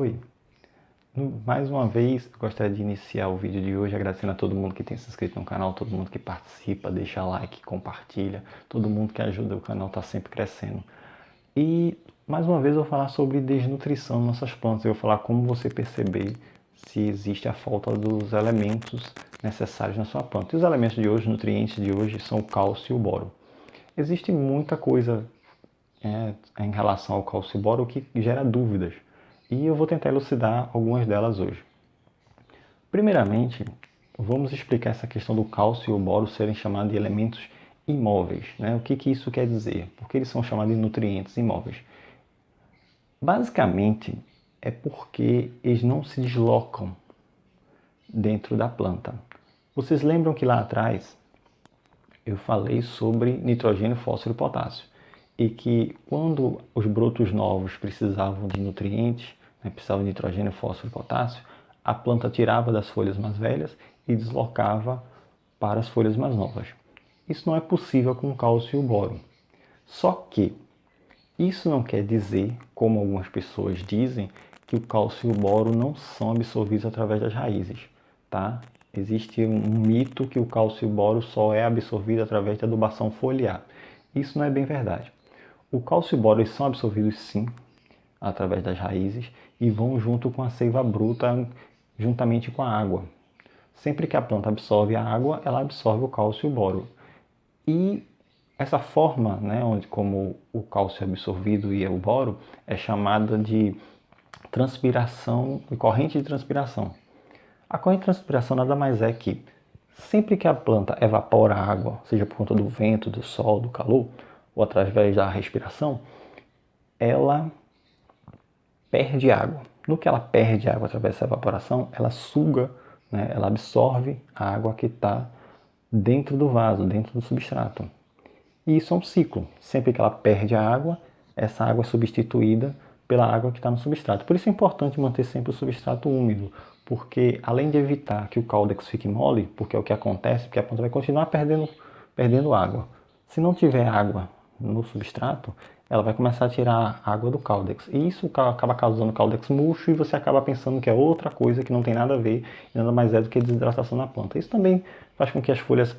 Oi, mais uma vez eu gostaria de iniciar o vídeo de hoje agradecendo a todo mundo que tem se inscrito no canal, todo mundo que participa, deixa like, compartilha, todo mundo que ajuda o canal está sempre crescendo. E mais uma vez eu vou falar sobre desnutrição nas nossas plantas, eu vou falar como você perceber se existe a falta dos elementos necessários na sua planta. E os elementos de hoje, os nutrientes de hoje, são o cálcio e o boro. Existe muita coisa em relação ao cálcio e boro que gera dúvidas. E eu vou tentar elucidar algumas delas hoje. Primeiramente, vamos explicar essa questão do cálcio e o boro serem chamados de elementos imóveis. Né? O que isso quer dizer? Por que eles são chamados de nutrientes imóveis? Basicamente, é porque eles não se deslocam dentro da planta. Vocês lembram que lá atrás eu falei sobre nitrogênio, fósforo e potássio. E que quando os brotos novos precisavam de nutrientes, precisavam de nitrogênio, fósforo e potássio, a planta tirava das folhas mais velhas e deslocava para as folhas mais novas. Isso não é possível com o cálcio e o boro. Só que isso não quer dizer, como algumas pessoas dizem, que o cálcio e o boro não são absorvidos através das raízes, tá? Existe um mito que o cálcio e o boro só é absorvido através da adubação foliar. Isso não é bem verdade. O cálcio e o boro são absorvidos sim, através das raízes, e vão junto com a seiva bruta, juntamente com a água. Sempre que a planta absorve a água, ela absorve o cálcio e o boro. E essa forma, onde como o cálcio é absorvido e o boro, é chamada de transpiração, corrente de transpiração. A corrente de transpiração nada mais é que sempre que a planta evapora a água, seja por conta do vento, do sol, do calor, ou através da respiração, ela perde água. No que ela perde água através dessa evaporação, ela suga, ela absorve a água que está dentro do vaso, dentro do substrato. E isso é um ciclo. Sempre que ela perde a água, essa água é substituída pela água que está no substrato. Por isso é importante manter sempre o substrato úmido, porque além de evitar que o caudex fique mole, porque é o que acontece, porque a planta vai continuar perdendo água. Se não tiver água no substrato, ela vai começar a tirar a água do caudex. E isso acaba causando caudex murcho e você acaba pensando que é outra coisa que não tem nada a ver, e nada mais é do que desidratação na planta. Isso também faz com que as folhas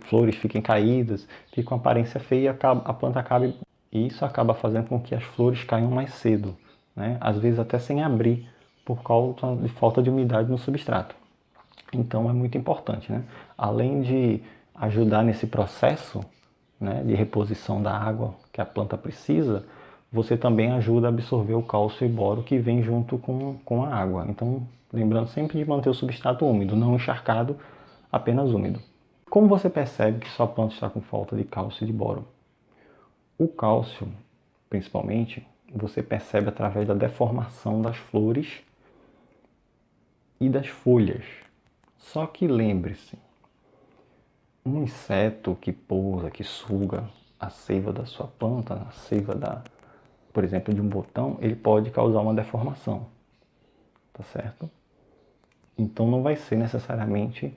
flores fiquem caídas, fique com aparência feia e a planta acabe. E isso acaba fazendo com que as flores caiam mais cedo, às vezes até sem abrir, por causa de falta de umidade no substrato. Então é muito importante. Além de ajudar nesse processo de reposição da água que a planta precisa, você também ajuda a absorver o cálcio e boro que vem junto com a água. Então, lembrando sempre de manter o substrato úmido, não encharcado, apenas úmido. Como você percebe que sua planta está com falta de cálcio e de boro? O cálcio, principalmente, você percebe através da deformação das flores e das folhas. Só que lembre-se, um inseto que pousa, que suga a seiva da sua planta, a seiva por exemplo, de um botão, ele pode causar uma deformação, tá certo? Então não vai ser necessariamente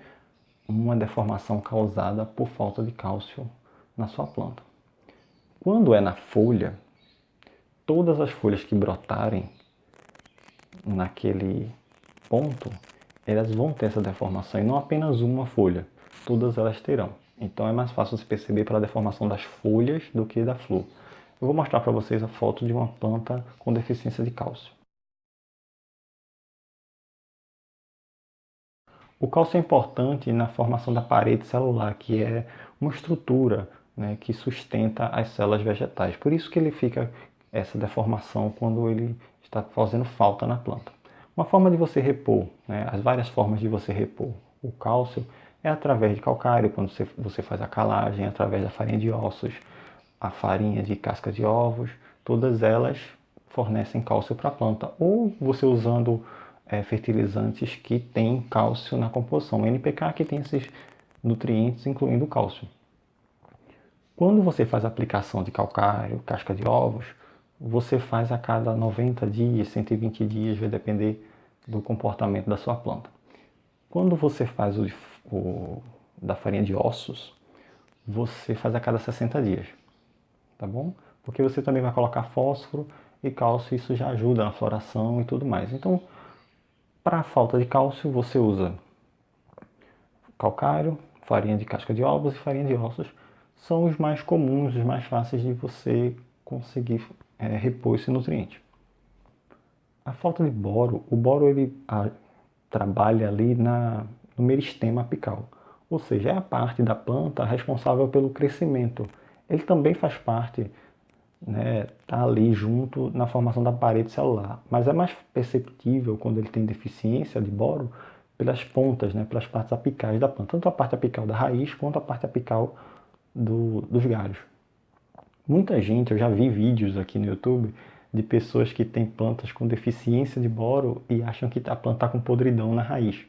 uma deformação causada por falta de cálcio na sua planta. Quando é na folha, todas as folhas que brotarem naquele ponto, elas vão ter essa deformação, e não apenas uma folha, todas elas terão. Então é mais fácil se perceber pela deformação das folhas do que da flor. Eu vou mostrar para vocês a foto de uma planta com deficiência de cálcio. O cálcio é importante na formação da parede celular, que é uma estrutura que sustenta as células vegetais. Por isso que ele fica essa deformação quando ele está fazendo falta na planta. Uma forma de você repor, as várias formas de você repor o cálcio é através de calcário, quando você faz a calagem, através da farinha de ossos, a farinha de casca de ovos, todas elas fornecem cálcio para a planta. Ou você usando fertilizantes que têm cálcio na composição, NPK que tem esses nutrientes, incluindo o cálcio. Quando você faz a aplicação de calcário, casca de ovos, você faz a cada 90 dias, 120 dias, vai depender do comportamento da sua planta. Quando você faz o da farinha de ossos, você faz a cada 60 dias, tá bom? Porque você também vai colocar fósforo e cálcio isso já ajuda na floração e tudo mais. Então, para a falta de cálcio, você usa calcário, farinha de casca de ovos e farinha de ossos. São os mais comuns, os mais fáceis de você conseguir repor esse nutriente. A falta de boro, o boro ele trabalha ali no meristema apical, ou seja, é a parte da planta responsável pelo crescimento. Ele também faz parte, né, tá ali junto na formação da parede celular, mas é mais perceptível quando ele tem deficiência de boro pelas pontas, né, pelas partes apicais da planta, tanto a parte apical da raiz quanto a parte apical dos galhos. Muita gente, eu já vi vídeos aqui no YouTube de pessoas que têm plantas com deficiência de boro e acham que a planta está com podridão na raiz,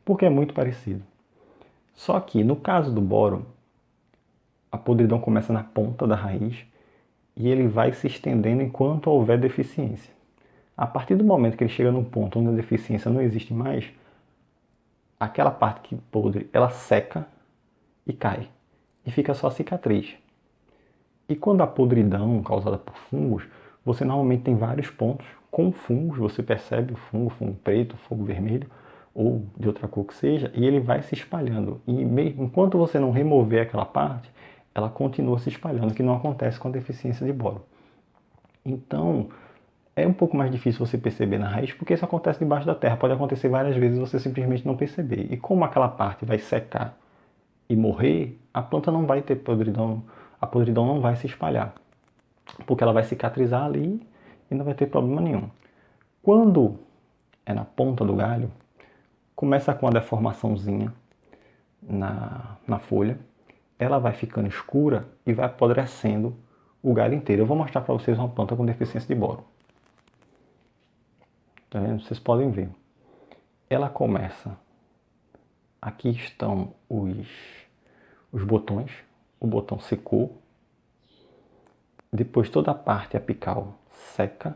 porque é muito parecido. Só que no caso do boro, a podridão começa na ponta da raiz e ele vai se estendendo enquanto houver deficiência. A partir do momento que ele chega num ponto onde a deficiência não existe mais, aquela parte que podre, ela seca e cai. E fica só a cicatriz. E quando a podridão causada por fungos, você normalmente tem vários pontos com fungos, você percebe o fungo preto, fungo vermelho, ou de outra cor que seja, e ele vai se espalhando. E enquanto você não remover aquela parte, ela continua se espalhando, que não acontece com a deficiência de boro. Então, é um pouco mais difícil você perceber na raiz, porque isso acontece debaixo da terra. Pode acontecer várias vezes e você simplesmente não perceber. E como aquela parte vai secar e morrer, a planta não vai ter podridão, a podridão não vai se espalhar, porque ela vai cicatrizar ali e não vai ter problema nenhum. Quando é na ponta do galho, começa com a deformaçãozinha na folha, ela vai ficando escura e vai apodrecendo o galho inteiro. Eu vou mostrar para vocês uma planta com deficiência de boro. Tá vendo? Vocês podem ver. Ela começa, aqui estão os botões, o botão secou, depois toda a parte apical seca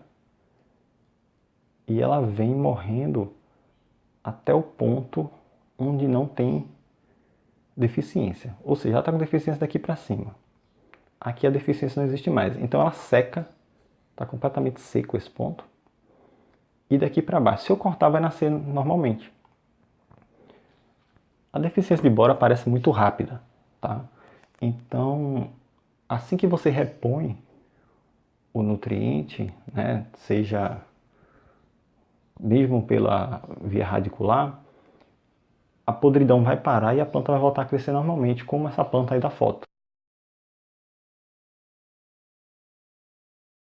e ela vem morrendo até o ponto onde não tem deficiência. Ou seja, ela está com deficiência daqui para cima. Aqui a deficiência não existe mais. Então ela seca, está completamente seco esse ponto. E daqui para baixo, se eu cortar, vai nascer normalmente. A deficiência de boro aparece muito rápida, tá? Então, assim que você repõe o nutriente, né, seja mesmo pela via radicular, a podridão vai parar e a planta vai voltar a crescer normalmente, como essa planta aí da foto.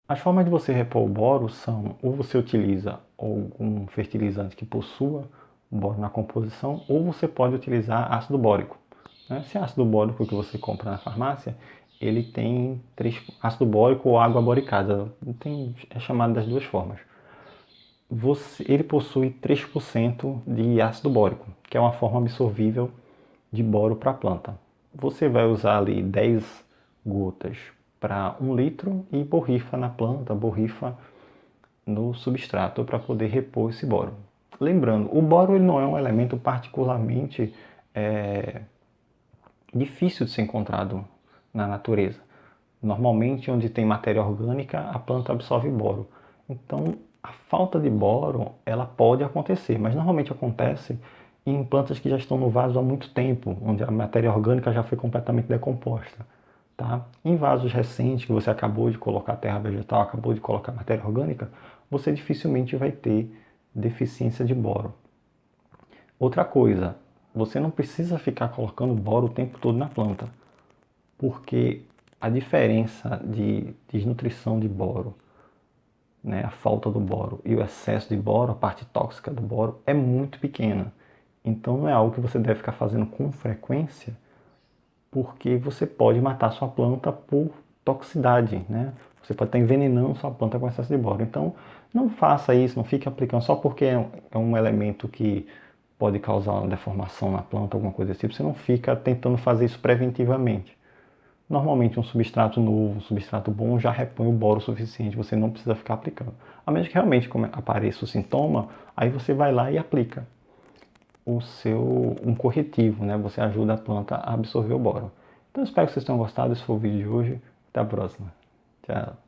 As formas de você repor o boro são, ou você utiliza algum fertilizante que possua boro na composição, ou você pode utilizar ácido bórico. Esse ácido bórico que você compra na farmácia, ele tem ácido bórico ou água boricada, é chamado das duas formas. Ele possui 3% de ácido bórico, que é uma forma absorvível de boro para a planta. Você vai usar ali 10 gotas para 1 litro e borrifa na planta, borrifa no substrato para poder repor esse boro. Lembrando, o boro ele não é um elemento particularmente difícil de ser encontrado na natureza. Normalmente, onde tem matéria orgânica, a planta absorve boro. Então, a falta de boro, ela pode acontecer, mas normalmente acontece em plantas que já estão no vaso há muito tempo, onde a matéria orgânica já foi completamente decomposta. Tá? Em vasos recentes, que você acabou de colocar terra vegetal, acabou de colocar matéria orgânica, você dificilmente vai ter deficiência de boro. Outra coisa, você não precisa ficar colocando boro o tempo todo na planta, porque a diferença de desnutrição de boro, né, a falta do boro e o excesso de boro, a parte tóxica do boro, é muito pequena. Então não é algo que você deve ficar fazendo com frequência, porque você pode matar sua planta por toxicidade, né? Você pode estar envenenando sua planta com excesso de boro. Então não faça isso, não fique aplicando só porque é um elemento que pode causar uma deformação na planta, alguma coisa desse tipo. Você não fica tentando fazer isso preventivamente. Normalmente um substrato novo, um substrato bom já repõe o boro suficiente, você não precisa ficar aplicando. A menos que realmente apareça o sintoma, aí você vai lá e aplica um corretivo, né? Você ajuda a planta a absorver o boro. Então espero que vocês tenham gostado, esse foi o vídeo de hoje. Até a próxima. Tchau.